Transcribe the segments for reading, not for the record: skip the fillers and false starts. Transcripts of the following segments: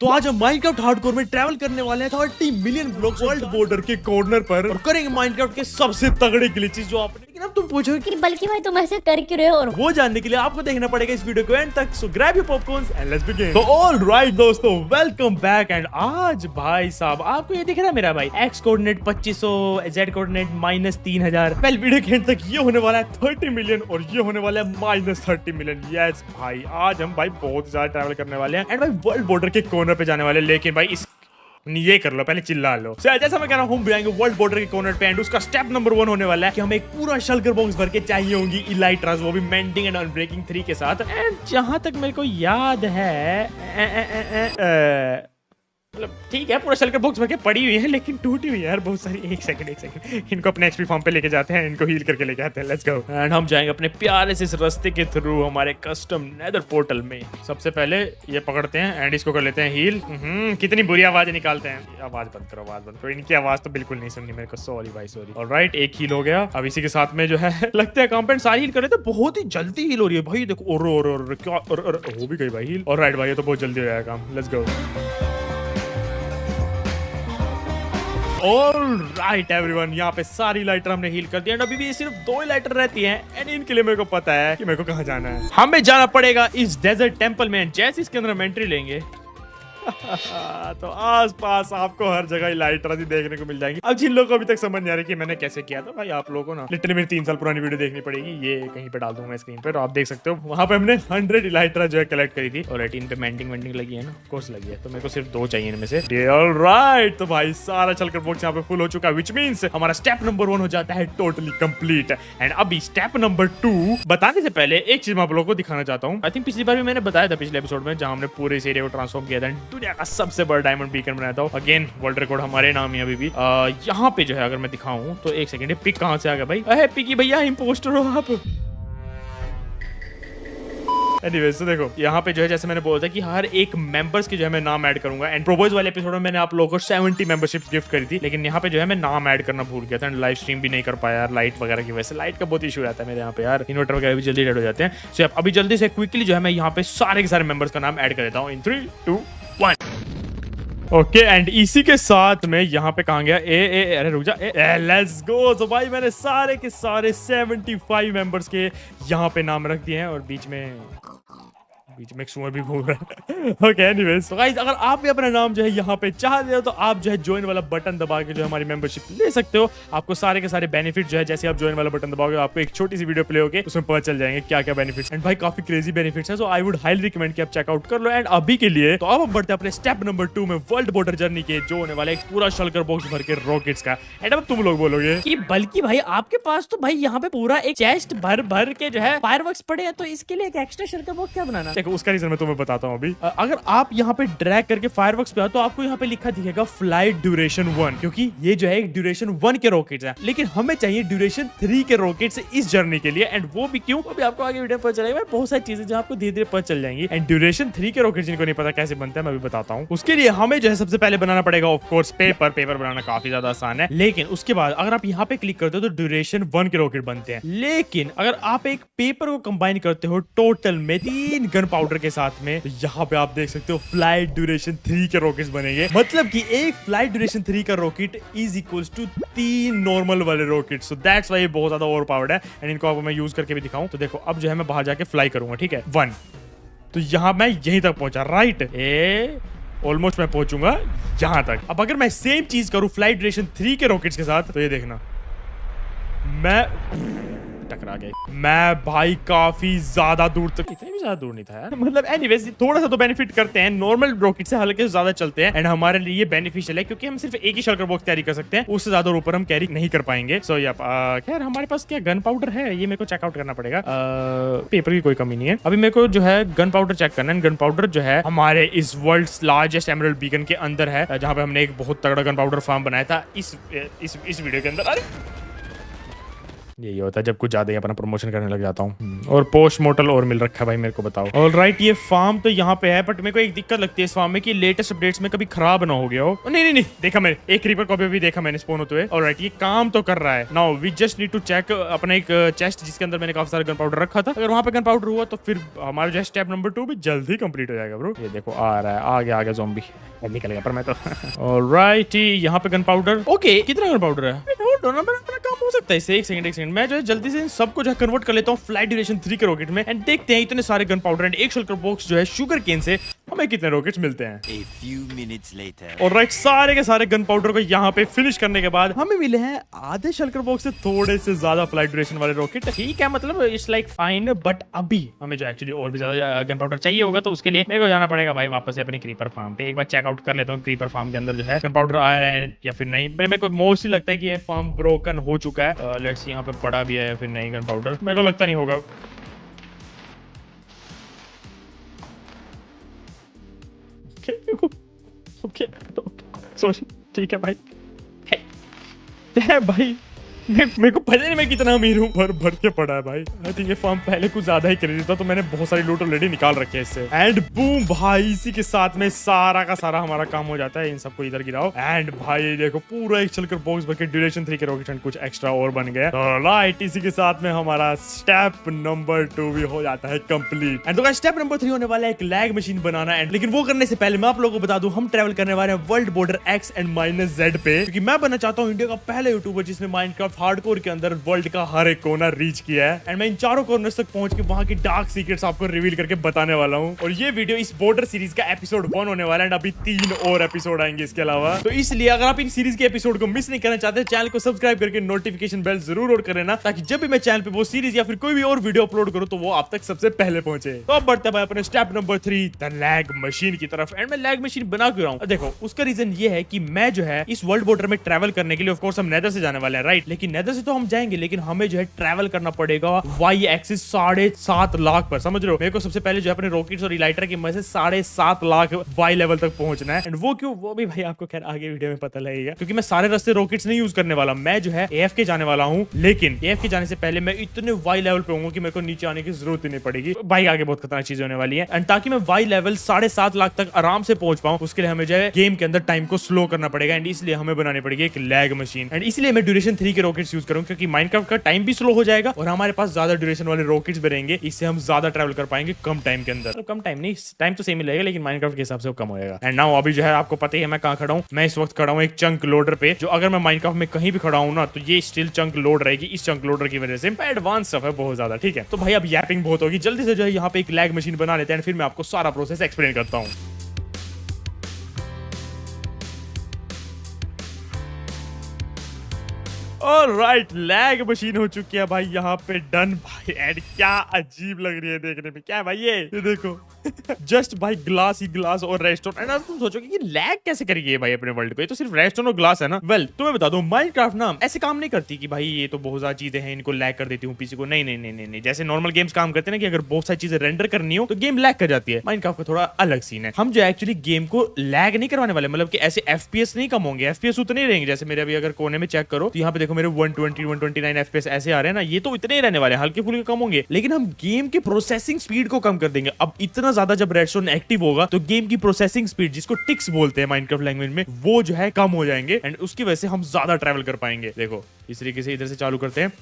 तो आज हम माइनक्राफ्ट हार्डकोर में ट्रैवल करने वाले हैं 30 मिलियन ब्लॉक्स वर्ल्ड बॉर्डर के कॉर्नर पर और करेंगे माइनक्राफ्ट के सबसे तगड़े ग्लिचेस जो आपने। लेकिन अब तुम पूछोगे कि बल्कि भाई तुम ऐसे कर क्यों रहे हो? और वो जानने के लिए आपको देखना पड़ेगा इस वीडियो को एंड तक। सो grab your popcorns and let's begin. तो ऑलराइट दोस्तों, वेलकम बैक। एंड आज भाई साहब आपको ये दिख रहा है मेरा भाई एक्स कोऑर्डिनेट 2500, जेड कोऑर्डिनेट -3000। पहले वीडियो के एंड तक ये होने वाला है 30 मिलियन और ये होने वाला है -30 मिलियन। यस भाई, आज हम भाई बहुत ज्यादा ट्रैवल करने वाले हैं एंड भाई वर्ल्ड बॉर्डर के कॉर्नर पे जाने वाले हैं। लेकिन भाई इस ये कर लो, पहले चिल्ला लो। जैसा मैं कह रहा हूँ, हम जाएंगे वर्ल्ड बॉर्डर के कॉर्नर पे एंड उसका स्टेप नंबर 1 होने वाला है कि हमें एक पूरा शल्कर बॉक्स भर के चाहिए होंगी इलाइट्रास, वो भी मेंडिंग एंड अनब्रेकिंग 3 के साथ। एंड जहां तक मेरे को याद है मतलब ठीक है, पूरा शल्कर बॉक्स भर के पड़ी हुई है लेकिन टूटी हुई है यार बहुत सारी। एक सेकंड इनको अपने एक्सपी फार्म पे लेके जाते हैं, इनको हील करके लेके आते हैं। Let's go. एंड हम जाएंगे अपने प्यारे से इस रास्ते के थ्रू हमारे कस्टम नेदर पोर्टल में। सबसे पहले ये पकड़ते हैं एंड इसको कर लेते हैं हील। कितनी बुरी आवाज निकालते हैं। आवाज बंद करो, आवाज बंद करो। इनकी आवाज तो बिल्कुल नहीं सुननी मेरे को। सॉरी भाई, सॉरी। ऑलराइट, एक हील हो गया। अब इसी के साथ में जो है लगता है कंपेंट सारी हील करे तो बहुत ही जल्दी हील हो रही है भाई। देखो और क्या हो भी गई भाई हील। ऑलराइट भाई, ये तो बहुत जल्दी हो जाएगा काम। Let's go. ऑलराइट एवरीवन, यहाँ पे सारी लाइटर हमने हील कर दिया। अभी भी सिर्फ 2 लाइटर रहती हैं एंड इनके लिए मेरे को पता है कि मेरे को कहाँ जाना है। हमें जाना पड़ेगा इस डेजर्ट टेंपल में। जैसे इसके अंदर हम एंट्री लेंगे तो आसपास आपको हर जगह लाइटर देखने को मिल जाएंगी। अब जिन लोगों को अभी तक समझ नहीं आ रही कि मैंने कैसे किया था भाई, आप लोगों को ना लिटरली मेरी 3 साल पुरानी वीडियो देखनी पड़ेगी। ये कहीं पे डाल दूंगा स्क्रीन पे, तो आप देख सकते हो। वहां पे हमने 100 इलाइट्रा जो है कलेक्ट करी थी और इन पे मेंडिंग लगी है ना, कोर्स लगी है। तो मेरे को सिर्फ 2 चाहिए इनमें से। ऑलराइट, तो भाई सारा चलकर बॉक्स यहाँ पे फुल हो चुका है, विच मींस हमारा स्टेप नंबर 1 हो जाता है टोटली कंप्लीट। एंड अभी स्टेप नंबर 2 बताने से पहले एक चीज मैं आप लोगों को दिखाना चाहता हूँ। आई थिंक पिछली बार भी मैंने बताया था, पिछले एपिसोड में, जहां हमने पूरे इस एरिया को ट्रांसफॉर्म किया था। दुनिया का सबसे डायमंड बीकन बनाया था। अगेन वर्ल्ड रिकॉर्ड हमारे नाम है अभी भी। यहाँ पे जो है अगर मैं दिखाऊं तो एक सेकंड, पिक कहां से आ गया भाई? अरे पिकी भैया, इंपोस्टर हो आप। एनीवेज, तो देखो यहाँ पे जो है जैसे मैंने बोला था कि हर एक मेंबर्स के जो है मैं नाम ऐड करूंगा। एंड प्रोपोज वाले एपिसोड में मैंने आप लोगों को 70 मेंबरशिप्स गिफ्ट करी थी, लेकिन यहाँ पे जो है मैं नाम ऐड करना भूल गया था एंड लाइव स्ट्रीम भी नहीं कर पाया यार, लाइट वगैरह की वजह से। लाइट का बहुत इशू रहता है मेरे यहाँ पे यार, इन्वर्टर वगैरह भी जल्दी डेड हो जाते हैं। सो अभी जल्दी से क्विकली जो है मैं यहाँ पे सारे के सारे मेंबर्स का नाम ऐड कर देता हूँ इन 3, 2, 1। ओके, एंड इसी के साथ में यहाँ पे कहाँ गया अरे रुक जा, लेट्स गो। तो भाई मैंने सारे के सारे 75 मेंबर्स के यहाँ पे नाम रख दिए हैं और बीच में एक सुअर भी घूम रहा है। ओके, एनीवेज, तो गाइस अगर आप भी अपना नाम जो है यहाँ पे चाहते हो तो आप जो है ज्वाइन वाला बटन दबा के जो है हमारी मेंबरशिप ले सकते हो। आपको सारे के सारे बेनिफिट जो है, जैसे आप ज्वाइन वाला बटन दबाओगे आपको एक छोटी सी वीडियो प्ले होगी, उसमें पता चल जाएंगे क्या क्या बेनिफिट्स। एंड भाई काफी क्रेजी बेनिफिट्स है, सो आई वुड हाईली रिकमेंड कि आप चेकआउट कर लो। एंड अभी के लिए तो अब हम बढ़ते हैं अपने स्टेप नंबर 2 में, वर्ल्ड बॉर्डर जर्नी के, जो होने वाला है एक पूरा शल्कर बॉक्स भर के रॉकेट्स का। एंड अब तुम लोग बोलोगे कि बल्कि भाई आपके पास तो भाई यहाँ पे पूरा एक चेस्ट भर के जो है फायरवर्क्स पड़े हैं, तो इसके लिए एक एक्स्ट्रा शल्कर बॉक्स क्या बनाना? देखो उसका रीजन मैं तुम्हें बताता हूँ अभी। अगर आप यहाँ पे ड्रैग करके फायरवर्क्स पे आओ तो आपको यहाँ पे लिखा दिखेगा फ्लाइट ड्यूरेशन 1, क्योंकि ये जो है एक ड्यूरेशन 1 के रॉकेट्स है, लेकिन हमें चाहिए ड्यूरेशन 3 के रॉकेट्स इस जर्नी के लिए। एंड वो भी क्यों, वो भी आपको आगे वीडियो पर चलेगा। बहुत सारी चीजें जो आपको धीरे धीरे पता चल जाएंगी। एंड ड्यूरेशन 3 के रॉकेट्स जिनको नहीं पता कैसे बनता है, मैं भी बताता हूँ। उसके लिए हमें जो है सबसे पहले बनाना पड़ेगा ऑफ कोर्स पेपर बनाना काफी ज्यादा आसान है, लेकिन उसके बाद अगर आप यहाँ पे क्लिक करते हो तो ड्यूरेशन 1 के रॉकेट बनते हैं। लेकिन अगर आप एक पेपर को कंबाइन करते हो टोटल में 3 गन पाउडर के साथ में, तो यहाँ पे आप देख सकते हो फ्लाइट ड्यूरेशन 3 के रॉकेट्स बनेंगे। मतलब कि एक फ्लाइट ड्यूरेशन 3 का rocket is equals to 3 normal वाले रॉकेट। सो दैट्स व्हाई ये बहुत ज्यादा ओवर पावर्ड है। एंड इनको अब मैं यूज करके भी दिखाऊं तो देखो, अब जो है मैं बाहर जाके फ्लाई करूंगा, ठीक है 1, तो यहां मैं यहीं तक पहुंचा, राइट ऑलमोस्ट मैं पहुंचूंगा यहां तक। अब अगर मैं सेम चीज करूं फ्लाइट ड्यूरेशन 3 के रॉकेट्स के साथ, तो ये देखना मैं टकरा गए। मैं भाई काफी ज्यादा दूर तक, इतने भी ज्यादा दूर नहीं था यार, मतलब एनीवेज थोड़ा सा तो बेनिफिट करते हैं। नॉर्मल रॉकेट से हल्के से ज्यादा चलते हैं एंड हमारे लिए ये बेनिफिशियल है, क्योंकि हम सिर्फ एक ही शल्कर बॉक्स कैरी कर सकते हैं, उससे ज्यादा ऊपर हम कैरी नहीं कर पाएंगे। सो या खैर हमारे पास क्या गन पाउडर है, ये मेरे को चेकआउट करना पड़ेगा। पेपर की कोई कमी नहीं है। अभी मेरे को जो है गन पाउडर चेक करना है। गन पाउडर जो है हमारे इस वर्ल्ड लार्जेस्ट एमरल्ड बीकन के अंदर है, जहां पे हमने एक बहुत तगड़ा गन पाउडर फार्म बनाया था इस वीडियो के अंदर। अरे यही होता है जब कुछ ज्यादा ही अपना प्रमोशन करने लग जाता हूँ। और पोस्ट मोर्टल और मिल रखा है भाई मेरे को, बताओ। ऑलराइट, ये फार्म तो यहाँ पे है, बट मेरे को एक दिक्कत लगती है इस फार्म में कि लेटेस्ट अपडेट्स में कभी खराब ना हो गया हो। नहीं नहीं नहीं, देखा मैंने एक क्रीपर को भी देखा मैंने स्पॉन होते हुए। ऑलराइट, ये काम तो कर रहा है। Now we just need to check अपना एक चेस्ट जिसके अंदर मैंने काफी सारा गन पाउडर रखा था। अगर वहां पे गन पाउडर हुआ तो फिर हमारा जो स्टेप नंबर 2 भी जल्दी कंप्लीट हो जाएगा ब्रो। ये देखो आ रहा है, आ गया ज़ॉम्बी, निकल गया पर मैं तो। ऑलराइट, यहाँ पे गन पाउडर। ओके, कितना गन पाउडर है? अपना काम हो सकता है इससे। एक सेकंड मैं जो है जल्दी से इन सबको जो है कन्वर्ट कर लेता हूँ फ्लाइट ड्यूरेशन 3 के रॉकेट में, एंड देखते हैं इतने सारे गन पाउडर एंड एक शल्कर बॉक्स जो है शुगर केन से हमें कितने रॉकेट्स मिलते हैं। A few minutes later. Alright, सारे के सारे गन पाउडर को यहाँ पे फिनिश करने के बाद हमें मिले हैं आधे शल्कर बॉक्स से थोड़े से ज्यादा फ्लाइट ड्यूरेशन वाले रॉकेट। ठीक है, मतलब इट्स लाइक फाइन, बट अभी हमें जो एक्चुअली और भी ज्यादा गन पाउडर चाहिए होगा, तो उसके लिए मेरे को जाना पड़ेगा भाई वापस से अपनी क्रीपर फार्म पे। एक बार चेकआउट कर लेता हूँ क्रीपर फार्म के अंदर जो है गन पाउडर आया है या फिर नहीं। मेरे को मोस्टली लगता है कि ये फार्म ब्रोकन हो चुका है। लेट्स सी यहाँ पे पड़ा भी है या फिर नहीं गन पाउडर, मेरे को लगता नहीं होगा। ओके, सॉरी, ठीक है भाई। भाई मेरे को पता नहीं मैं कितना अमीर हूँ, भर के पड़ा है भाई। आई थिंक ये फार्म पहले कुछ ज्यादा ही खरीदा था, तो मैंने बहुत सारी लूट ऑलरेडी निकाल रखे हैं इससे। एंड बूम भाई, इसी के साथ में सारा का सारा हमारा काम हो जाता है। इन सबको इधर गिराओ एंड भाई देखो पूरा एक चलकर बॉक्स भर के ड्यूरेशन 3 के रॉकेट एंड कुछ एक्स्ट्रा और बन गया। राइट, इसी के साथ में हमारा स्टेप नंबर 2 भी हो जाता है कंप्लीट। एंड तो स्टेप नंबर 3 होने वाला है एक लैग मशीन बनाना। एंड लेकिन वो करने से पहले मैं आप लोगों को बता दूं, हम ट्रेवल करने वाले हैं world border X and -Z पे, क्योंकि मैं बनना चाहता हूँ इंडिया का पहला यूट्यूबर जिसने माइनक्राफ्ट हार्डकोर के अंदर वर्ल्ड का हर एक कोना रीच किया है। एंड मैं इन चारों कॉर्नर्स तक पहुंच के वहां की डार्क सीक्रेट्स आपको रिवील करके बताने वाला हूं। और ये वीडियो इस बॉर्डर सीरीज का एपिसोड 1 होने वाला है, एंड अभी 3 और एपिसोड आएंगे इसके अलावा। तो इसलिए अगर आप इन सीरीज के एपिसोड को मिस नहीं करना चाहते, चैनल को सब्सक्राइब करके नोटिफिकेशन बेल जरूर ऑन कर लेना, ताकि जब भी मैं चैनल पे वो सीरीज या फिर कोई भी और वीडियो अपलोड करूं तो वो आप तक सबसे पहले पहुंचे। तो अब बढ़ते हैं अपने step number 3 the lag machine की तरफ। एंड मैं लैग मशीन बना क्यों रहा हूं? देखो, उसका रीजन ये है कि मैं जो है इस वर्ल्ड बॉर्डर में ट्रैवल करने के लिए ऑफ कोर्स हम नेदर से जाने वाले हैं, राइट। लेकिन नेदर से तो हम जाएंगे, लेकिन हमें जो है ट्रैवल करना पड़ेगा वाई एक्सिस 7.5 लाख पर। समझ रहे हो? मेरे को सबसे पहले जो है अपने रॉकेट्स और इलाइटर की मदद से 7.5 लाख वाई लेवल तक पहुंचना है। एंड वो क्यों, वो भी भाई आपको खैर आगे वीडियो में पता लगेगा, क्योंकि मैं सारे रास्ते रॉकेट्स नहीं यूज करने वाला। मैं जो है AFK जाने वाला हूँ, लेकिन AFK जाने से पहले मैं इतने वाई लेवल पे हूँ कि मेरे को नीचे आने की जरूरत ही नहीं पड़ेगी। भाई आगे बहुत खतरनाक चीजें होने वाली है। एंड ताकि मैं वाई लेवल 7.5 लाख तक आराम से पहुंच पाऊं, उसके लिए हमें जो है गेम के अंदर टाइम को स्लो करना पड़ेगा। एंड इसलिए हमें बनानी पड़ेगी एक लैग मशीन। एंड इसलिए मैं ड्यूरेशन 3 के रॉकेट्स यूज करूँ, क्योंकि माइनक्राफ्ट का टाइम भी स्लो हो जाएगा और हमारे पास ज्यादा ड्यूरेशन वाले रॉकेट्स भी रहेंगे। इससे हम ज्यादा ट्रैवल कर पाएंगे कम टाइम के अंदर। कम टाइम नहीं, टाइम तो सेम ही लगेगा, लेकिन माइनक्राफ्ट के हिसाब से वो कम होगा। एंड नाउ अभी जो है आपको पता ही है मैं कहां खड़ा हूं। मैं इस वक्त खड़ा हूं एक चंक लोडर पे, जो अगर मैं माइनक्राफ्ट में कहीं भी खड़ा हूं ना, तो ये स्टिल चंक लोड रहेगी। इस चंक लोडर की वजह से एडवांस स्टफ है बहुत ज्यादा, ठीक है। तो भाई अब यैपिंग बहुत होगी, जल्दी से जो है यहाँ पे एक लैग मशीन बना लेते हैं, फिर मैं आपको सारा प्रोसेस एक्सप्लेन करता हूँ। ऑलराइट, लैग मशीन हो चुकी है भाई यहाँ पे डन भाई। एंड क्या अजीब लग रही है देखने में, क्या है भाई ये देखो जस्ट भाई ग्लास ही ग्लास और रेस्टोरेंट। एंड अब तुम सोचोगे कि लैग कैसे करेगी भाई अपने वर्ल्ड को, ये तो सिर्फ रेस्टोरेंट और ग्लास है ना। वेल तुम्हें बता दूं, माइनक्राफ्ट ना ऐसे काम नहीं करती कि भाई ये तो बहुत ज्यादा चीजें हैं, इनको लैग कर देती हूँ पीसी को। नहीं नहीं नहीं नहीं नहीं, जैसे नॉर्मल गेम्स काम करते हैं ना कि अगर बहुत सारी चीजें रेंडर करनी हो तो गेम लैग कर जाती है। माइनक्राफ्ट का थोड़ा अलग सीन है। हम जो एक्चुअली गेम को लैग नहीं करवाने वाले, मतलब कि ऐसे FPS नहीं कम होंगे, FPS उतने रहेंगे। जैसे मेरे अभी अगर कोने में चेक करो तो यहाँ पे देखो मेरे 120 129 FPS ऐसे आ रहे हैं ना, ये तो इतने ही रहने वाले हैं, हल्के फुल्के कम होंगे। लेकिन हम गेम की प्रोसेसिंग स्पीड को कम कर देंगे। अब इतना ज्यादा जब रेडस्टोन एक्टिव होगा तो गेम की प्रोसेसिंग स्पीड, जिसको टिक्स बोलते हैं माइनक्राफ्ट लैंग्वेज में, वो जो है कम हो जाएंगे। एंड उसकी वजह से हम ज्यादा ट्रैवल कर पाएंगे। देखो इस तरीके से इधर से चालू करते हैं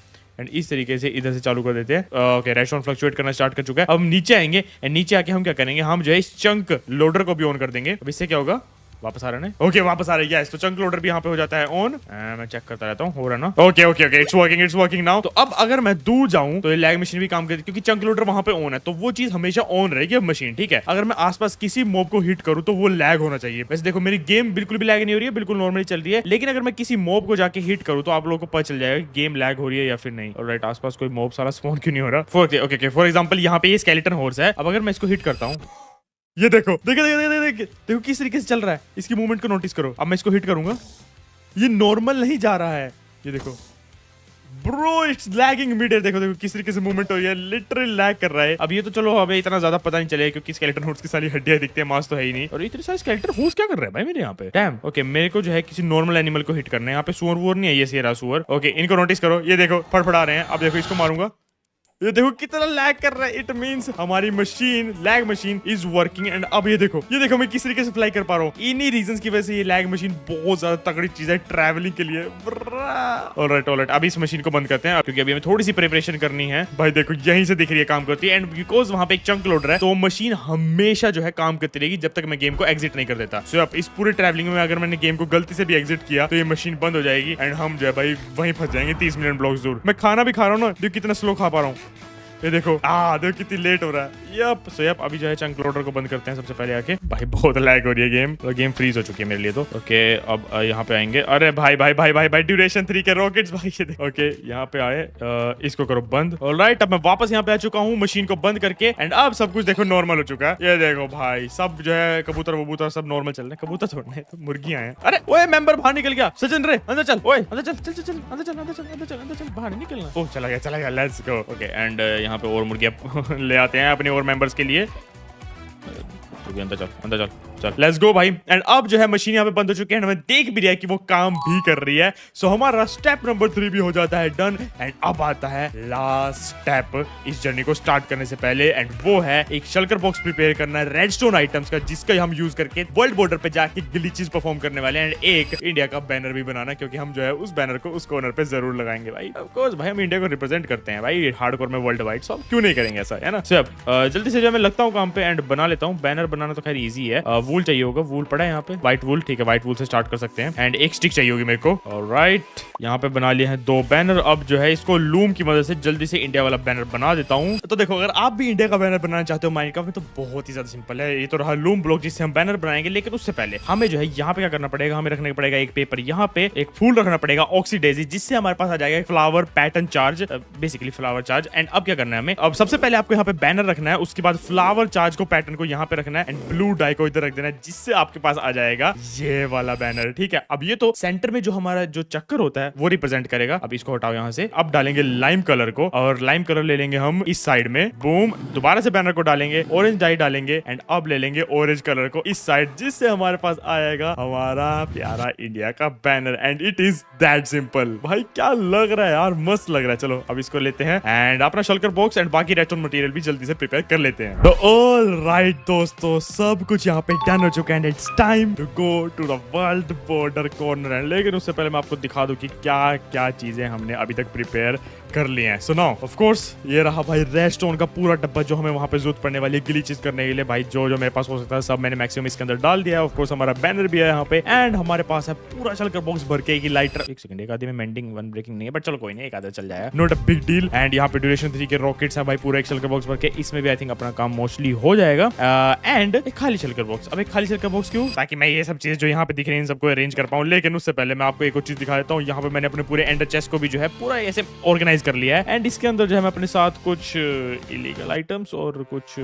एंड इस तरीके से इधर से चालू कर देते हैं। ओके, रेस्टोरेंट फ्लक्चुएट करना स्टार्ट कर चुका है। अब नीचे आएंगे एंड नीचे आके हम क्या करेंगे, हम जो है इस चंक लोडर को भी ऑन कर देंगे। अब इससे क्या होगा, वापस आ रहा है। ओके वापस आ रहा है। तो चंक लोडर भी यहाँ पे हो जाता है ऑन। मैं चेक करता रहता हूँ, हो रहा ना। Okay okay okay, it's working now. तो अब अगर मैं दूर जाऊं तो ये लैग मशीन भी काम करती है, क्योंकि चंक लोडर वहां पे ऑन है, तो वो चीज हमेशा ऑन रहेगी अब मशीन, ठीक है। अगर मैं आसपास किसी मॉब को हिट करूं तो वो लैग होना चाहिए। वैसे देखो मेरी गेम बिल्कुल भी लैग नहीं हो रही है, बिल्कुल नॉर्मली चल रही है। लेकिन अगर मैं किसी मॉब को जाके हिट करूं तो आप लोगों को पता चल जाएगा गेम लैग हो रही है या फिर नहीं। ऑलराइट, आसपास कोई मॉब सारा स्पॉन क्यों नहीं हो रहा। ओके, फॉर एग्जांपल यहाँ पे ये स्केलेटन हॉर्स है। अब अगर मैं इसको हिट करता हूँ, ये देखो देखो देखो देखो देखो देखो किस तरीके से चल रहा है, इसकी मूवमेंट को नोटिस करो। अब मैं इसको हिट करूंगा, ये नॉर्मल नहीं जा रहा है, ये देखो ब्रो इट्स लैगिंग मिड, देखो देखो किस तरीके से मूवमेंट हो रही है, लिटरली लैग कर रहा है। अब ये तो चलो हमें इतना ज्यादा पता नहीं चलेगा क्योंकि स्केलेटन हॉर्स की सारी हड्डियां दिखती है, मांस तो है ही नहीं। और इतने सारे स्केलेटन हॉर्स क्या कर रहे हैं भाई मेरे यहाँ पे? डैम। ओके मेरे को जो है किसी नॉर्मल एनिमल को हिट करना है। यहाँ पे सुअर वुअर नहीं है, ये सेरा सुअर। ओके इनको नोटिस करो, ये देखो फड़फड़ा रहे हैं। अब देखो इसको मारूंगा, ये देखो कितना लैग कर रहा है। इट मींस हमारी machine, lag machine is working. And अब ये देखो मैं किस तरीके से फ्लाई कर पा रहा हूँ। इन्हीं रीजंस की वजह से ये लैग मशीन बहुत ज्यादा तगड़ी चीज है ट्रैवलिंग के लिए। ऑलराइट अभी इस मशीन को बंद करते हैं क्योंकि अभी हमें थोड़ी सी प्रिपरेशन करनी है। भाई देखो यहीं से दिख रही है काम करती है। एंड बिकॉज वहां पे एक चंक लोडर है तो मशीन हमेशा जो है काम करती रहेगी जब तक मैं गेम को एग्जिट नहीं कर देता। सो अब इस पूरे ट्रैवलिंग में अगर मैंने गेम को गलती से भी एग्जिट किया तो ये मशीन बंद हो जाएगी एंड हम जो है भाई वहीं फंस जाएंगे 30 मिलियन ब्लॉक्स दूर। मैं खाना भी खा रहा हूँ ना, देखो कितना स्लो खा पा रहा हूँ। ये देखो देखो कितनी लेट हो रहा है। यप सो यप अभी जो है चंक लोडर को बंद करते हैं सबसे पहले आके। भाई बहुत लैग हो रही है गेम, तो गेम फ्रीज हो चुकी है मेरे लिए तो। ओके अब यहाँ पे आएंगे। अरे भाई भाई भाई भाई भाई ड्यूरेशन 3 के रॉकेट्स भाई ये देखो। ओके यहाँ पे आए, इसको करो बंद। ऑलराइट अब मैं वापस यहाँ पे आ चुका हूँ मशीन को बंद करके। एंड अब सब कुछ देखो नॉर्मल हो चुका है। ये देखो भाई सब जो है कबूतर वबूतर सब नॉर्मल चल रहे हैं। कबूतर थोड़े हैं तो मुर्गियां हैं। अरे ओए मेंबर बाहर निकल गया। सचिन रे अंदर चल, ओए अंदर चल चल चल अंदर चल अंदर चल अंदर चल अंदर चल, बाहर निकलना। ओह चला गया लेट्स गो। ओके एंड यहाँ पे और मुर्गियां ले आते हैं अपने और मेंबर्स के लिए। अंदर चल लेट्स गो भाई। एंड अब जो है मशीन यहाँ पे बंद हो चुकी है। हमें देख भी रहा है कि वो काम भी कर रही है। सो हमारा स्टेप नंबर 3 भी हो जाता है डन। एंड अब आता है लास्ट स्टेप इस जर्नी को स्टार्ट करने से पहले। एंड वो है एक शल्कर बॉक्स प्रिपेयर करना रेडस्टोन आइटम्स का, जिसका हम यूज करके वर्ल्ड बॉर्डर पे जाके ग्लिचेस परफॉर्म करने वाले हैं। एंड एक इंडिया का बैनर भी बनाना, क्योंकि हम जो है उस बैनर को उस कॉर्नर पे जरूर लगाएंगे भाई। ऑफ कोर्स भाई हम इंडिया को रिप्रेजेंट करते हैं भाई हार्डकोर में वर्ल्ड वाइड, सो क्यों नहीं करेंगे ऐसा, है ना। सो अब जल्दी से जो मैं लगता हूँ काम पे एंड बना लेता हूँ। बैनर बनाना तो खैर इजी है। वूल चाहिए होगा, वूल पड़ा है यहाँ पे, व्हाइट वूल। ठीक है व्हाइट वूल से स्टार्ट कर सकते हैं। एंड एक स्टिक चाहिए होगी मेरे को। ऑलराइट यहाँ पे बना लिए हैं 2 बैनर। अब जो है इसको लूम की मदद से जल्दी से इंडिया वाला बैनर बना देता हूँ। तो देखो अगर आप भी इंडिया का बैनर बनाना चाहते हो माइनक्राफ्ट में तो बहुत ही ज्यादा सिंपल है। ये तो रहा लूम ब्लॉक जिससे हम बैनर बनाएंगे, लेकिन उससे पहले हमें जो है यहाँ पे क्या करना पड़ेगा, हमें रखना पड़ेगा एक पेपर, यहाँ पे एक फूल रखना पड़ेगा ऑक्सीडेजी, जिससे हमारे पास आ जाएगा flower pattern charge, basically flower charge. And अब क्या करना है हमें, अब सबसे पहले आपको यहाँ पे बैनर रखना है, उसके बाद फ्लावर चार्ज को पैटर्न को यहाँ पे रखना है एंड ब्लू डाई को इधर रख देना है, जिससे आपके पास आ जाएगा ये वाला बैनर। ठीक है अब ये तो सेंटर में जो हमारा जो चक्कर होता है वो रिप्रेजेंट करेगा। अब इसको हटाओ यहाँ से। अब डालेंगे लाइम कलर को, और लाइम कलर ले लेंगे हम इस साइड में। बूम दोबारा से बैनर को डालेंगे, ऑरेंज डाई डालेंगे एंड अब ले लेंगे ऑरेंज कलर को इस साइड, जिससे हमारे पास आएगा हमारा प्यारा इंडिया का banner. And it is that simple. भाई क्या लग रहा है यार, मस्त लग रहा है। चलो अब इसको लेते हैं एंड अपना शल्कर बॉक्स एंड बाकी रेस्टोरेंट मटेरियल भी जल्दी से प्रिपेयर कर लेते हैं। तो ऑलराइट दोस्तों सब कुछ यहाँ पे डन हो चुका है। It's time to go to the world border corner. लेकिन उससे पहले मैं आपको दिखा दूं कि क्या क्या चीजें हमने अभी तक प्रिपेयर कर लिए हैं। सो नाउ ऑफ कोर्स ये रहा भाई रेडस्टोन का पूरा डब्बा जो हमें वहां पे जरूरत पड़ने वाली है ग्लिचेस करने के लिए। भाई जो जो मेरे पास हो सकता है सब मैंने मैक्सिमम इसके अंदर डाल दिया है। ऑफ कोर्स हमारा बैनर भी है यहाँ पे एंड हमारे पास है पूरा शल्कर बॉक्स भर के। लाइटर एक सेकंड, एक आधे में मेंडिंग वन ब्रेकिंग नहीं है, बट चलो कोई नहीं, एक आधा चल जाएगा, not a big deal. And यहाँ पे ड्यूरेशन 3 के रॉकेट्स है भाई पूरा एक शल्कर बॉक्स भर के। इसमें भी आई थिंक अपना काम मोस्टली हो जाएगा। एंड एक खाली शल्कर बॉक्स। अब एक खाली शल्कर बॉक्स क्यों, ताकि मैं ये सब चीज जो यहाँ पे दिख रही है इन सबको अरेंज कर पाऊँ। लेकिन उससे पहले मैं आपको एक और चीज दिखा देता हूँ। यहाँ पे मैंने अपने पूरे एंडर चेस्ट को भी जो है पूरा ऐसे ऑर्गेनाइज कर लिया है एंड इसके अंदर जो है मैं अपने साथ कुछ इलीगल आइटम्स और कुछ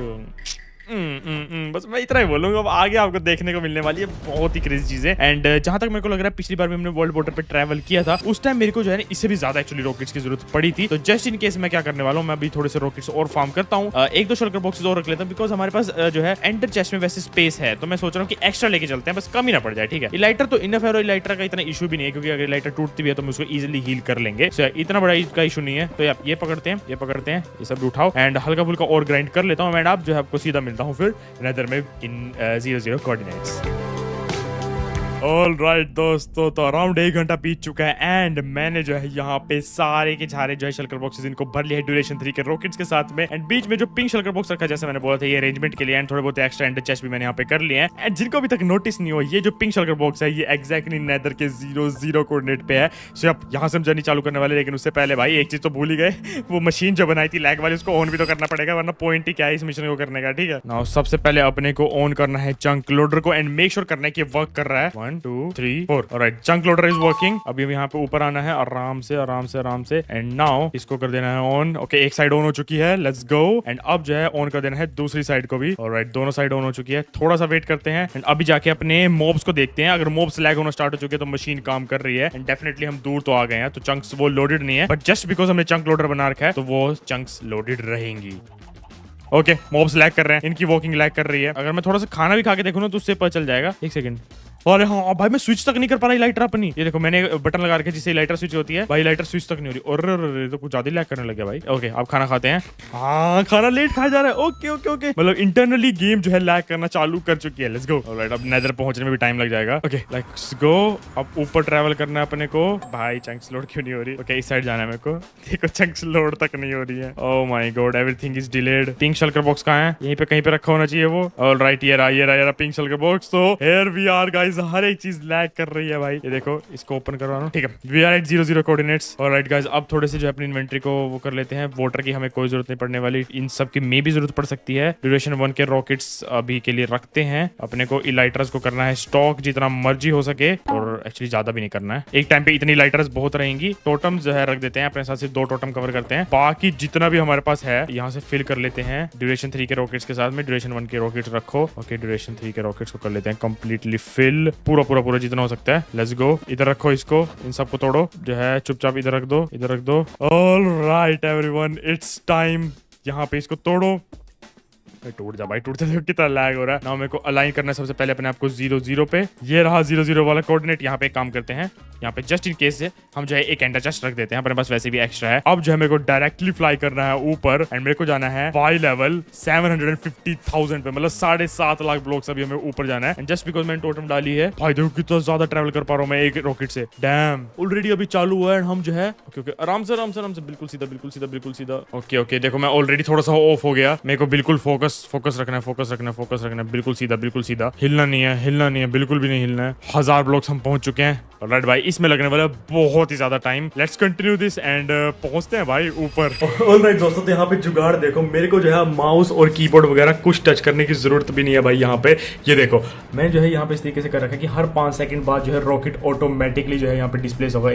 बस मैं इतना ही बोलूंगा। अब आगे आपको देखने को मिलने वाली है बहुत ही क्रेजी चीजें। एंड जहां तक मेरे को लग रहा है पिछली बार भी हमने वर्ल्ड बॉर्डर पे ट्रैवल किया था, उस टाइम मेरे को जो है इससे भी ज्यादा एक्चुअली रॉकेट्स की जरूरत पड़ी थी। तो जस्ट इन केस मैं क्या करने वाला हूँ, मैं अभी थोड़े से रॉकेट्स और फार्म करता हूँ, 1-2 शल्कर बॉक्सेस और रख लेता हूँ, बिकॉज हमारे पास जो है एंडर चेस्ट में वैसे स्पेस है। तो मैं सोच रहा हूँ कि एक्स्ट्रा लेके चलते हैं, बस कम ही ना पड़ जाए। ठीक है इलाइटर तो इनफ है और इलाइटर का इतना इशू भी नहीं है, क्योंकि अगर इलाइटर टूटती भी है तो हम उसको इजिली हील कर लेंगे। इतना बड़ा इसका इशू नहीं है। तो आप ये पकड़ते हैं, ये सब उठाओ एंड हल्का फुल्का और ग्राइंड कर लेता हूँ। एंड आप जो है आपको सीधा मिलता हूँ फिर में इन 0-0 कोऑर्डिनेट्स। ऑलराइट दोस्तों तो अराउंड 1 घंटा बीत चुका है एंड मैंने जो है यहाँ पे सारे के सारे जो है शल्कर बॉक्सेस इनको भर लिया है ड्यूरेशन 3 के रॉकेट्स के साथ में। एंड बीच में जो पिंक शल्कर बॉक्स रखा जैसे मैंने बोला था ये अरेंजमेंट के लिए, एंड थोड़े बहुत एक्स्ट्रा एंडर चेस्ट भी मैंने यहाँ पे कर लिए हैं। एंड जिनको अभी तक नोटिस नहीं हुआ, ये जो पिंक शल्कर बॉक्स है ये एक्जैक्टली नेदर के 0-0 कोऑर्डिनेट पे है। सो अब यहाँ से हम जर्नी चालू करने वाले, लेकिन उससे पहले भाई एक चीज तो भूल ही गए, वो मशीन जो बनाई थी लैग वाली उसको ऑन भी तो करना पड़ेगा, वरना पॉइंट ही क्या है इस मिशन को करने का। ठीक है नाउ सबसे पहले अपने को ऑन करना है चंक लोडर को एंड मेक श्योर करना है कि वर्क कर रहा है। 1 2 3 4। Alright, chunk loader is working. अभी यहाँ पे ऊपर आना है आराम से आराम से आराम से। एंड नाउ इसको कर देना है ऑन। ओके, एक साइड ऑन हो चुकी है, लेट्स गो। एंड अब जो है ऑन कर देना है दूसरी साइड को भी। ऑलराइट, दोनों साइड ऑन हो चुकी है। थोड़ा सा वेट करते हैं एंड अभी जाके अपने मॉब्स को देखते हैं। अगर मॉब्स लैग होना स्टार्ट हो चुके हैं तो मशीन काम कर रही है एंड डेफिनेटली हम दूर तो आ गए हैं, तो चंक्स वो लोडेड नहीं है, बट जस्ट बिकॉज हमने चंक लोडर बना रखा है तो वो चंक्स लोडेड रहेंगी। ओके, मॉब्स लैग कर रहे हैं, इनकी वॉकिंग लैग कर रही है। अगर मैं थोड़ा सा खाना भी खा के देखूं ना तो उससे पता चल जाएगा। एक सेकंड। अरे हाँ भाई, मैं स्विच तक नहीं कर पा रहा लाइटर अपनी। ये देखो, मैंने बटन लगा रखा है जिससे लाइटर स्विच होती है भाई, लाइटर स्विच तक नहीं हो रही। और तो कुछ ज्यादा लैग करने लग गया भाई। ओके, अब खाना खाते हैं। हाँ, खाना लेट खाया जा रहा है। ओके ओके ओके, मतलब इंटरनली गेम जो है लैग करना चालू कर चुकी है। Let's go. ऑलराइट, अब नेदर पहुंचने में भी टाइम लग जाएगा। Okay, let's go. अब ऊपर ट्रैवल करना है अपने को। भाई चंक्स लोड क्यों नहीं हो रही? ओके, इस साइड जाना है मेरे को। देखो, चंक्स लोड तक नहीं हो रही है। Oh my god, everything is delayed. Pink शल्कर बॉक्स कहाँ है? यहीं पे कहीं पे रखा होना चाहिए वो। ऑलराइट, ये रहा पिंक शल्कर बॉक्स। तो हियर वी आर गाइस, हर एक चीज लैग कर रही है भाई। ये देखो, इसको ओपन करवा रहा हूं। ठीक है, we are at 0 coordinates. Alright guys, अब थोड़े से जो अपनी इन्वेंटरी को वो कर लेते हैं। वाटर की हमें कोई जरूरत नहीं पड़ने वाली, इन सब की मे भी जरूरत पड़ सकती है। ड्यूरेशन 1 के रॉकेट्स अभी के लिए रखते हैं। अपने को इलाइटर्स को करना है स्टॉक जितना मर्जी हो सके, और एक्चुअली ज्यादा भी नहीं करना है। एक टाइम पे इतनी लाइटर्स बहुत रहेंगी। टोटम जो है रख देते हैं अपने साथ, से 2 टोटम कवर करते हैं। बाकी जितना भी हमारे पास है यहाँ से फिल कर लेते हैं। ड्यूरेशन 3 के रॉकेट्स के साथ में ड्यूरेशन 1 के रॉकेट्स रखो। ओके, ड्यूरेशन 3 के रॉकेट्स को कर लेते हैं कंप्लीटली फिल, पूरा पूरा पूरा जितना हो सकता है। Let's go. इधर रखो इसको, इन सबको तोड़ो जो है, चुपचाप इधर रख दो, इधर रख दो। Alright everyone, it's time. यहाँ पे इसको तोड़ो। टूट जा भाई, टूटते देखो कितना लैग हो रहा है। नाउ मेरे को अलाइन करना है सबसे पहले अपने आप को 0 पे। ये रहा 0 वाला कोऑर्डिनेट। यहाँ पे एक काम करते हैं, यहाँ पे जस्ट इन केस से हम जो है एक एंडर चेस्ट रख देते हैं, अपने पास वैसे भी एक्स्ट्रा है। अब जो है मेरे को डायरेक्टली फ्लाई करना है ऊपर एंड मेरे को जाना है वाई लेवल 750,000 पे, मतलब 7.5 लाख ब्लॉक्स अभी हमें ऊपर जाना है। एंड जस्ट बिकॉज मैंने टोटम डाली है भाई, देखो कितना ज्यादा ट्रैवल कर पा रहा हूँ मैं एक रॉकेट से। डैम, ऑलरेडी अभी चालू हुआ है। हम जो है ओके आराम से आराम से आराम से, बिल्कुल सीधा बिल्कुल सीधा बिल्कुल सीधा। ओके ओके, देखो मैं ऑलरेडी थोड़ा सा ऑफ हो गया। मेरे को बिल्कुल फोकस रखना है, फोकस रखना है, बिल्कुल सीधा। हिलना नहीं है, बिल्कुल भी नहीं हिलना है। 1000 ब्लॉक्स हम पहुंच चुके हैं। ऑलराइट भाई, इसमें लगने वाला बहुत ही ज्यादा time. Let's continue this and पहुंचते हैं भाई ऊपर। ऑलराइट दोस्तों, तो यहाँ पे जुगाड़ देखो, मेरे को जो है माउस और कीबोर्ड वगैरह कुछ टच करने की जरूरत भी नहीं है भाई। यहाँ पे ये देखो, मैं जो है यहाँ पे इस तरीके से कर रखा है कि हर 5 सेकंड बाद जो है रॉकेट ऑटोमेटिकली जो है यहाँ पे डिस्प्लेस होगा।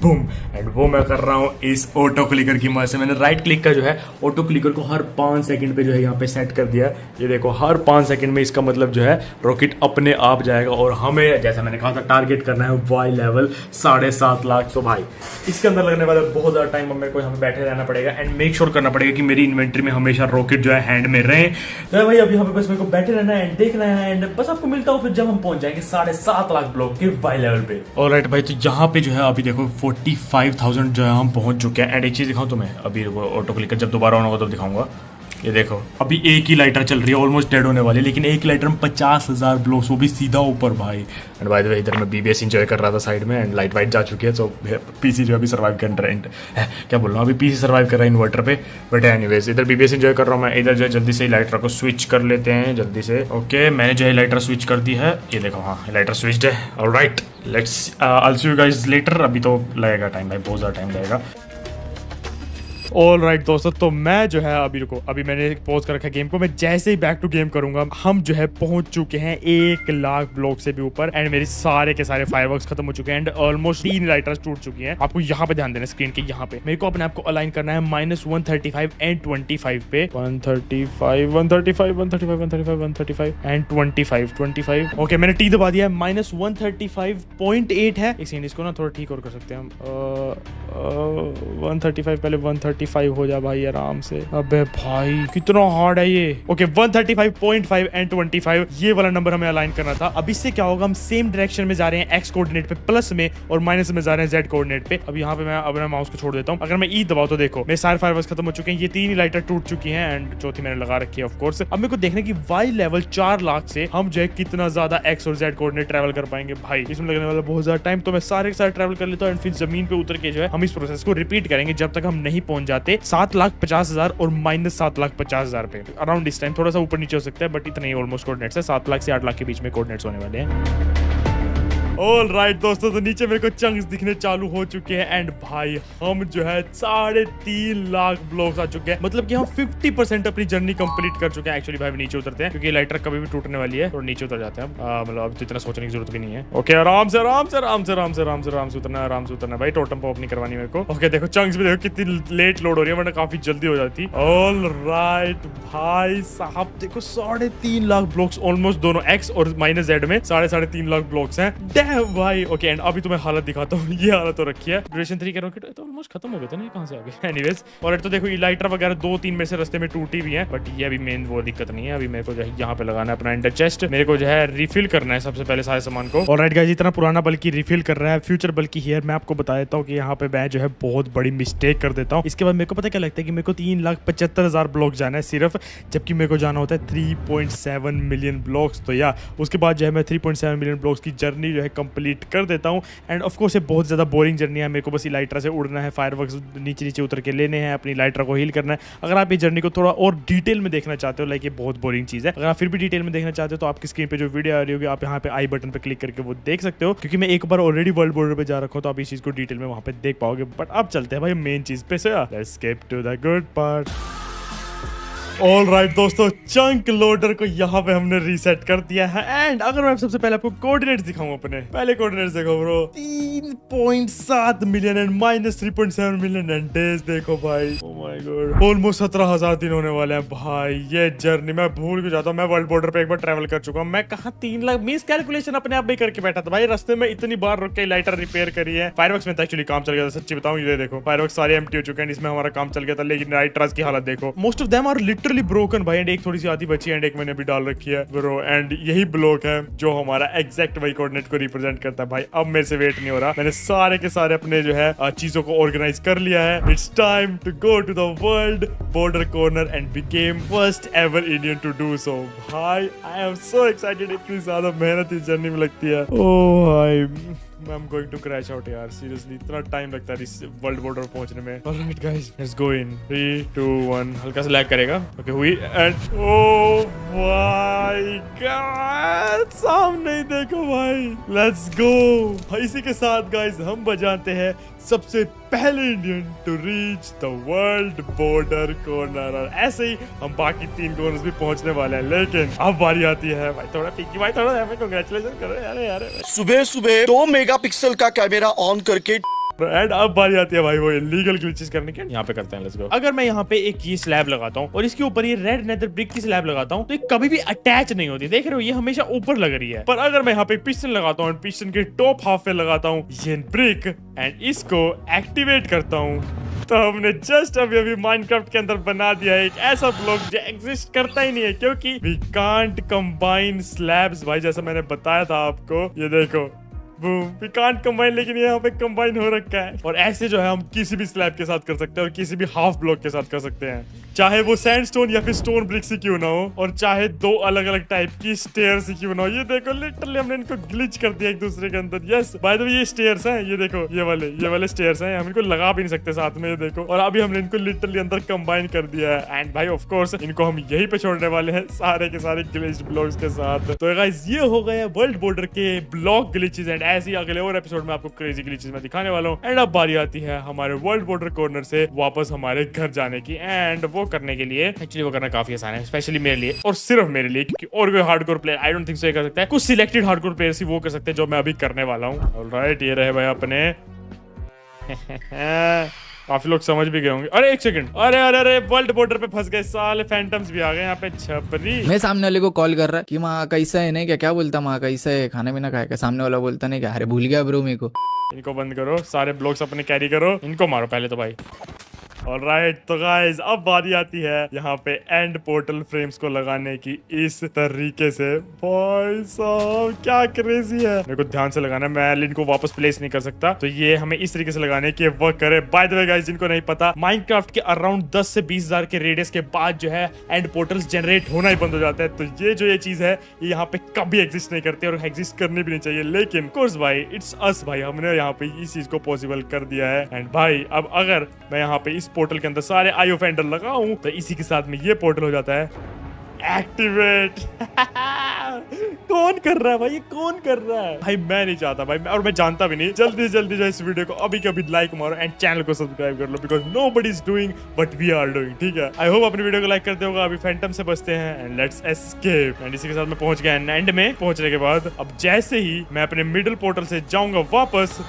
बूम, एंड वो मैं कर रहा हूँ इस ऑटो क्लिकर की मदद से। मैंने राइट क्लिक का जो है ऑटो क्लिकर को हर 5 सेकंड पे जो है यहाँ पे सेट कर दिया। ये देखो, हर 5 सेकंड में इसका मतलब जो है रॉकेट अपने आप जाएगा। और हमें जैसा मैंने कहा था टारगेट करना है वाई लेवल 7.5 लाख। तो भाई इसके अंदर लगने वाला बहुत ज्यादा टाइम मेरे को यहाँ पे बैठे रहना पड़ेगा एंड मेक श्योर करना पड़ेगा कि मेरी इन्वेंट्री में हमेशा रॉकेट जो है हैंड में रहे। तो भाई अभी यहाँ पे बस मेरे को बैठे रहना है एंड देखना है एंड बस आपको मिलता हूँ फिर जब हम पहुंच जाएंगे 7.5 लाख ब्लॉक के वाई लेवल पे। ऑलराइट भाई, तो यहाँ पे जो है अभी देखो 45,000 जो है हम पहुंच चुके हैं। एंड एक चीज दिखाऊं तुम्हें, अभी ऑटो क्लिकर जब दोबारा ऑन होगा तो दिखाऊंगा। ये देखो, अभी एक ही लाइटर चल रही है, ऑलमोस्ट डेड होने वाली, लेकिन एक लाइटर में 50,000 ब्लॉक्स, वो भी सीधा ऊपर भाई। एंड बाय द वे, इधर मैं बीबीएस एंजॉय कर रहा था साइड में एंड लाइट वाइट जा चुकी है, तो पीसी जो अभी सर्वाइव कर रहा है। क्या बोल रहा हूँ, अभी पीसी सर्वाइव कर रहा है इन्वर्टर पे। बट एनीवेज, इधर बीबीएस एंजॉय कर रहा हूँ मैं। इधर जो है जल्दी से लाइटर को स्विच कर लेते हैं जल्दी से। ओके, मैंने जो है लाइटर स्विच कर दी है। ये देखो, हाँ लाइटर स्विच्ड है। Alright, let's I see you guys later. अभी तो लगेगा टाइम भाई, बहुत ज़्यादा टाइम लगेगा। ऑलराइट दोस्तों, तो मैं जो है अभी रुको, अभी मैंने पॉज कर रखा है गेम को। मैं जैसे ही बैक टू गेम करूंगा, हम जो है पहुंच चुके हैं 1 लाख ब्लॉक से भी ऊपर एंड मेरे सारे के सारे फायरवर्क्स खत्म हो चुके हैं एंड ऑलमोस्ट 3 लाइटर्स टूट चुकी हैं। आपको यहाँ पे ध्यान देना स्क्रीन के यहाँ पे। मेरे को अपने आप को अलाइन करना है -135 एंड 25 पे। 135 एंड 25। ओके, मैंने टी दबा दिया है। -135.8 है। एक सेकंड, इसको ना थोड़ा ठीक और कर सकते हैं हम। 135 पहले 135 हो जा भाई आराम से। अबे भाई कितना हार्ड है ये। ओके, 135.5 एंड 25, ये वाला नंबर हमें अलाइन करना था। अब इससे क्या होगा, हम सेम डायरेक्शन में जा रहे हैं एक्स कोऑर्डिनेट पे प्लस में, और माइनस में जा रहे हैं जेड कोऑर्डिनेट पे। अब यहाँ पे मैं अपना माउस को छोड़ देता हूँ। अगर मैं ई दबाऊं तो देखो मेरे सारे फायरवर्क्स खत्म हो चुके हैं। ये 3 ही लाइटर टूट चुकी हैं एंड चौथी मैंने लगा रखी है ऑफ कोर्स। अब मेरे को देखना कि वाई लेवल 4 लाख से हम जो है कितना ज्यादा एक्स और जेड कोऑर्डिनेट ट्रैवल कर पाएंगे। भाई इसमें लगने वाला बहुत ज्यादा टाइम, तो मैं सारे के सारे ट्रैवल कर लेता हूँ एंड फिर जमीन पे उतर के जो है हम इस प्रोसेस को रिपीट करेंगे जब तक हम नहीं पहुंच जाते 7,50,000 और -7,50,000 पे। अराउंड इस टाइम थोड़ा सा ऊपर नीचे हो सकता है, बट इतना ही ऑलमोस्ट कोऑर्डिनेट्स है। 7 लाख से 8 लाख के बीच में कोऑर्डिनेट्स होने वाले हैं। ऑलराइट दोस्तों, तो नीचे मेरे को चंक्स दिखने चालू हो चुके हैं एंड भाई हम जो है 3.5 लाख ब्लॉक्स आ चुके हैं। मतलब कि हम 50% अपनी जर्नी कंप्लीट कर चुके हैं। एक्चुअली भाई नीचे उतरते हैं क्योंकि लाइटर कभी भी टूटने वाली है, तो नीचे उतर जाते हैं हम। मतलब अब तो इतना सोचने की जरूरत भी नहीं है। ओके, आराम से आराम से आराम से आराम से आराम से आराम से उतरना, आराम से उतरना भाई। टोटम पॉप नहीं करवानी मेरे को। ओके देखो चंक्स भी देखो कितनी लेट लोड हो रही है, वरना काफी जल्दी हो जाती। ऑलराइट भाई साहब देखो 3.5 लाख ब्लॉक्स ऑलमोस्ट, दोनों एक्स और माइनस जेड में 3.5 लाख ब्लॉक्स हैं। डैम भाई। ओके एंड अभी तुम्हें हालत दिखाता हूँ। ये हालत हो रखी है। ड्यूरेशन 3 के रॉकेट तो ऑलमोस्ट खत्म हो गए थे ना, कहां से आ गए? एनीवेज और तो देखो इलाइटर वगैरह 2-3 में से रास्ते में टूटी भी है, बट ये अभी मेन वो दिक्कत नहीं है। अभी मेरे को जो है यहाँ पे लगाना है अपना एंडर चेस्ट। मेरे को जो है रिफिल करना है सबसे पहले सारे सामान को। ऑलराइट गाइस, इतना पुराना बल्कि रिफिल कर रहा है, फ्यूचर बल्कि हियर मैं आपको बता देता हूँ कि यहाँ पे मैं जो है बहुत बड़ी मिस्टेक कर देता हूँ। इसके बाद मेरे को पता क्या लगता है कि मेरे को 3,75,000 ब्लॉक जाना है सिर्फ, जबकि मेरे को जाना होता है 3.7 मिलियन ब्लॉक्स। तो या उसके बाद जो है मैं 3.7 मिलियन ब्लॉक्स की जर्नी जो है कंप्लीट कर देता हूँ। एंड ऑफ कोर्स ये बहुत ज्यादा बोरिंग जर्नी है। मेरे को बस इलाइट्रा से उड़ना है, फायरवर्क्स नीचे नीचे उतर के लेने हैं, अपनी इलाइट्रा को हील करना है। अगर आप ये जर्नी को थोड़ा और डिटेल में देखना चाहते हो, लाइक ये बहुत बोरिंग चीज है, अगर आप फिर भी डिटेल में देखना चाहते हो तो आपकी स्क्रीन पे जो वीडियो आ रही होगी आप यहाँ पे आई बटन पे क्लिक करके वो देख सकते हो, क्योंकि मैं एक बार ऑलरेडी वर्ल्ड बॉर्डर पे जा रखा हूँ, तो आप इस चीज को डिटेल में वहां पे देख पाओगे। बट अब चलते हैं भाई मेन चीज पे। Let's skip to the good part. Alright दोस्तों, चंक लोडर को यहाँ पे हमने रीसेट कर दिया है। एंड अगर मैं सबसे पहले आपको कोऑर्डिनेट्स दिखाऊं, अपने पहले कोऑर्डिनेट्स देखो bro, 3.7 million and -3.7 million and days देखो भाई। ओ माय गॉड, ऑलमोस्ट 17,000 दिन होने वाले हैं भाई। ये जर्नी मैं भूल भी जाता हूँ, मैं वर्ल्ड बॉर्डर पे एक बार ट्रैवल कर चुका हूँ। मैं कहा 3 लाख मिस कैलकुलेशन अपने आप में करके बैठा था भाई। रास्ते में इतनी बार रुक के लाइटर रिपेयर करी है। फायरवर्क्स में तो एक्चुअली काम चल गया था, सच्ची बताऊं। ये देखो फायरवर्क्स सारे एम्प्टी हो चुके हैं, इसमें हमारा काम चल गया था। लेकिन लाइटर्स की हालत देखो, most of them are literally broken भाई। एंड एक थोड़ी सी आधी बची एंड एक मैंने भी डाल रखी है ब्रो। एंड यही ब्लॉक है जो हमारा एग्जैक्ट वही कोऑर्डिनेट को रिप्रेजेंट करता है भाई। अब मेरे से वेट नहीं हो रहा, मैंने सारे के सारे अपने जो है चीजों को ऑर्गेनाइज कर लिया है। It's time to go to the world border corner and became first ever Indian to do so. भाई आई एम सो एक्साइटेड। इतनी ज्यादा मेहनत इस जर्नी में लगती है। ओह भाई I'm going to crash out यार, सीरियसली इतना टाइम लगता है इस वर्ल्ड बॉर्डर पहुंचने में। ऑलराइट गाइस, लेट्स गो इन 3 2 1। हल्का सा लैग करेगा। ओके हुई एंड ओह माय गॉड, सामने ही देखो भाई। Let's go. इसी के साथ गाइस हम बजाते हैं सबसे पहले Indian to reach the world border corner. और ऐसे ही हम बाकी 3 कॉर्नर्स भी पहुंचने वाले हैं। लेकिन अब बारी आती है भाई, थोड़ा पिकी भाई, थोड़ा कांग्रेचुलेशन करो यार। सुबह सुबह 2 मेगापिक्सल का कैमरा ऑन करके। एंड अब बारी आती है भाई वो इलीगल ग्लिचेस करने के। यहाँ पे करते हैं, लेट्स गो। अगर मैं यहाँ पे एक ये स्लैब लगाता हूँ और इसके ऊपर ये रेड नेदर ब्रिक की स्लैब लगाता हूँ, तो ये कभी भी अटैच नहीं होती। देख रहे हो, ये हमेशा ऊपर लग रही है। पर अगर मैं यहाँ पे पिस्टन लगाता हूँ, पिस्टन के टॉप हाफ पे लगाता हूँ ये ब्रिक एंड इसको एक्टिवेट करता हूँ, तो हमने जस्ट अभी माइनक्राफ्ट के अंदर बना दिया है एक ऐसा ब्लॉक जो एग्जिस्ट करता ही नहीं है, क्योंकि वी कांट कंबाइन स्लैब्स भाई। जैसा मैंने बताया था आपको, ये देखो वी कांट कंबाइन, लेकिन ये यहाँ पे कंबाइन हो रखा है। और ऐसे जो है हम किसी भी स्लैब के साथ कर सकते हैं और किसी भी हाफ ब्लॉक के साथ कर सकते हैं, चाहे वो सैंडस्टोन या फिर स्टोन ब्रिक से क्यों ना हो, और चाहे 2 अलग अलग टाइप की स्टेयर्स से क्यों ना हो। ये देखो लिटरली हमने इनको ग्लिच कर दिया एक दूसरे के अंदर। यस बाय द वे, ये स्टेयर्स हैं, ये देखो ये वाले स्टेयर्स हैं। हम इनको लगा भी नहीं सकते साथ में, ये देखो। और अभी हमने इनको लिटरली अंदर कंबाइन कर दिया है। एंड भाई ऑफ कोर्स इनको हम यहीं पे छोड़ने वाले हैं सारे के सारे ग्लिच्ड ब्लॉक्स के साथ। तो गाइस ये हो गए वर्ल्ड बॉर्डर के ब्लॉक ग्लिचेस। एंड ऐसे ही अगले और एपिसोड में आपको क्रेजी ग्लिचेस मैं दिखाने वाला हूँ। एंड अब बारी आती है हमारे वर्ल्ड बॉर्डर कॉर्नर से वापस हमारे घर जाने की। एंड वो करने के लिए एक्चुअली वो करना काफी आसान है, स्पेशली मेरे लिए और सिर्फ मेरे लिए, क्योंकि और कोई hardcore player I don't think so ये कर सकता है। कुछ सिलेक्टेड हार्डकोर प्लेयर्स ही वो कर सकते हैं जो मैं अभी करने वाला हूँ। ऑलराइट, ये रहे भाई अपने काफी लोग समझ भी गए होंगे। अरे एक सेकंड, अरे वर्ल्ड बॉर्डर पे फंस गए साले, फैंटम्स भी आ गए यहाँ पे। छपरी मैं सामने वाले को कॉल कर रहा कि माँ कैसा है, नहीं क्या बोलता, माँ कैसा है, खाना पीना खाएगा। सामने वाला बोलता नहीं क्या, अरे भूल गया ब्रो मेरे को। इनको बंद करो, सारे ब्लॉक्स अपने कैरी करो, इनको मारो पहले तो भाई। ऑलराइट तो गाइस अब बारी आती है यहाँ पे एंड पोर्टल फ्रेम्स को लगाने की इस तरीके से। भाई साहब क्या क्रेजी है, मेरे को ध्यान से लगाना है, मैं इनको वापस प्लेस नहीं कर सकता। तो ये हमें इस तरीके से लगाने की वर्क करे। बाय द वे गाइस, जिनको नहीं पता, माइनक्राफ्ट के अराउंड 10 से 20,000 के रेडियस के बाद जो है एंड पोर्टल्स जनरेट होना ही बंद हो जाता है। तो ये चीज है ये यहाँ पे कभी एग्जिस्ट नहीं करती और एग्जिस्ट करनी भी नहीं चाहिए। लेकिन कोर्स भाई इट्स अस भाई, हमने यहाँ पे इस चीज को पॉसिबल कर दिया है। एंड भाई अब अगर मैं यहाँ पे इस पोर्टल के अंदर सारे आई ऑफ एंडर लगाऊं तो इसी के साथ में ये पोर्टल हो जाता है एक्टिवेट। कौन कर रहा है भाई, ये कौन कर रहा है भाई? मैं नहीं चाहता भाई, और मैं जानता भी नहीं। जल्दी से जल्दी जो इस वीडियो को अभी के अभी लाइक मारो एंड चैनल को सब्सक्राइब कर लो, because nobody is doing but we are doing. ठीक है, आई होप अपनी वीडियो को लाइक करते होगा। अभी फैंटम से बचते हैं एंड लेट्स एस्केप। एंड इसी के साथ मैं पहुंच गया एंड में पहुंचने के बाद अब जैसे ही मैं अपने मिडिल पोर्टल से जाऊंगा वापस,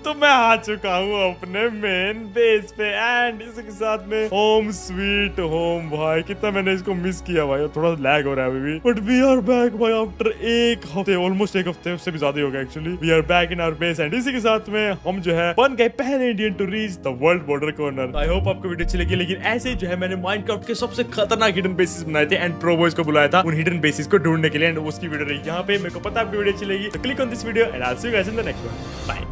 तो मैं आ चुका हूँ अपने मेन बेस पे एंड इसके साथ में होम स्वीट होम। भाई कितना मैंने इसको मिस किया भाई, थोड़ा लैग हो रहा है अभी भी, बट वी आर बैक भाई आफ्टर एक हफ्ते, ऑलमोस्ट एक हफ्ते, उससे भी ज्यादा ही हो गया actually. We are back in our base and इसी के साथ में हम जो है बन गए पहले Indian to reach the world border corner. I hope आपको वीडियो अच्छी लगी, लेकिन ऐसे जो है मैंने माइनक्राफ्ट के सबसे खतरनाक हिडन बेसिस बनाए थे एंड प्रोबॉयज को बुलाया था उन हिडन बेसिस को ढूंढने के लिए, एंड उसकी वीडियो रही यहाँ पे। मेरे को पता है आपकी वीडियो अच्छी लगी, तो click on this video and I will see you guys in the next one. Bye.